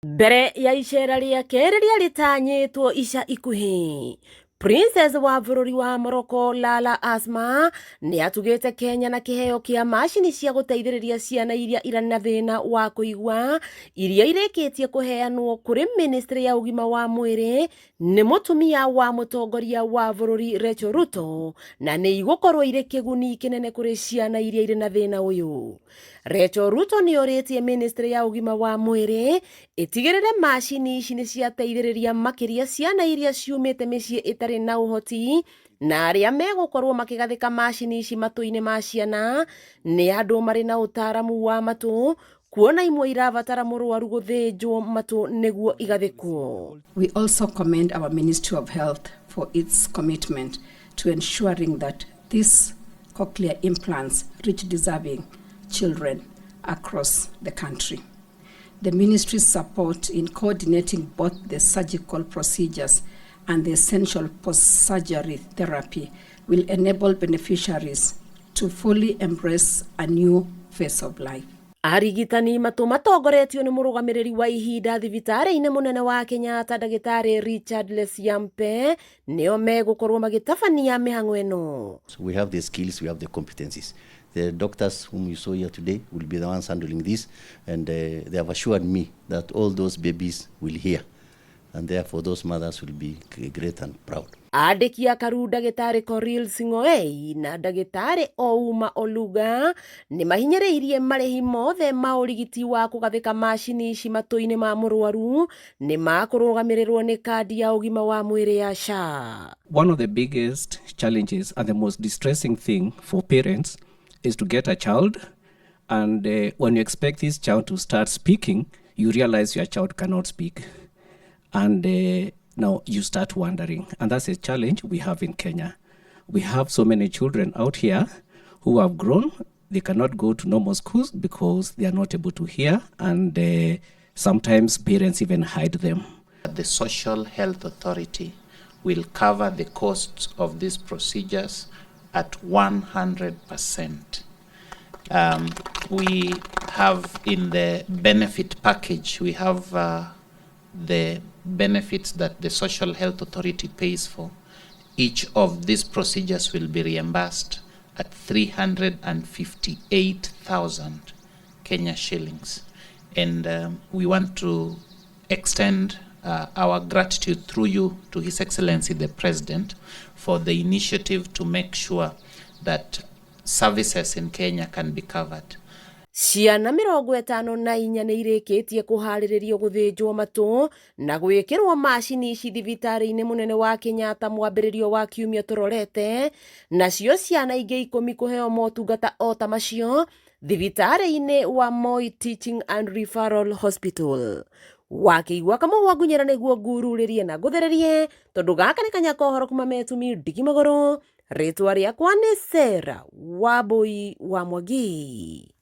Mbere ya icera ria keri ria ritanyitwo ica ikuhi, Princess wa bururi wa Morocco LALLA ASMA ni atugite Kenya na kiheo kia macini cia guteithiriria ciana iria ira na thina wa kuigwa iria irikitie kuheanwo kuri ministry ya ugima wa mwiri ni mutumia wa mutongoria wa bururi RACHEEL RUTO na ni igukorwo iri kiguni kinene kuri ciana iria iri na thina uyu. RACHEEL RUTO ni oritie ministry ya ugima wa mwiri itigirire macini ici ni ciateithiriria makiria ciana iria ciumite micii itari na uhoti na aria megukorwo makigathika macini ici matu-ini ma ciana ni andu mari na utaramu wa matu kuona imwe iravatara murwaru guthinjwo matu niguo igathikwo. We also commend our Ministry of Health for its commitment to ensuring that these cochlear implants reach deserving children across the country. The ministry's support in coordinating both the surgical procedures and the essential post-surgery therapy will enable beneficiaries to fully embrace a new phase of life. Arigitani matu matongoretio ni murugamiriri wa ihinda thibitari-ini munene wa Kenyatta Dagitari Richard Lesiampe nio megukorwo magitabania mihango eno. We have the skills, we have the competencies. The doctors whom you saw here today will be the ones handling this, and they have assured me that all those babies will hear, and therefore those mothers will be great and proud. Andiki a karu Dagitari Koril Singoei na Dagitari Ouma Oluga ni mahinyiriirie marihi mothe ma urigiti wa kugathika macini ici matu-ini ma murwaru ni makurugamirирwo ni kandi ya ugima wa mwiri ya SHA. One of the biggest challenges and the most distressing thing for parents is to get a child, and when you expect this child to start speaking, you realize your child cannot speak, and now you start wondering, and that's a challenge we have in Kenya. We have so many children out here who have grown, they cannot go to normal schools because they are not able to hear, and sometimes parents even hide them. The Social Health Authority will cover the costs of these procedures at 100%. We have in the benefit package, we have the benefits that the Social Health Authority pays for. Each of these procedures will be reimbursed at 358,000 Kenya shillings. And we want to extend our gratitude through you to His Excellency the President for the initiative to make sure that services in Kenya can be covered. Ciana 54 ni irikitie kuhariririo guthinjwo matu na gwikirwo macini ici thibitari-ini munene wa Kenyatta mwambiririo wa kiumia turorete, nacio ciana ingi 10 kuheo motungata o ta macio thibitari-ini wa Moi Teaching and Referral Hospital. Wakiigua kama wagunyira niguo ngururirie na ngutheririe tondu gaka ni kanya kohoro kuma metumi ndikimagoro ritwa riakwa ni Sarah Wambui wa Mwangi.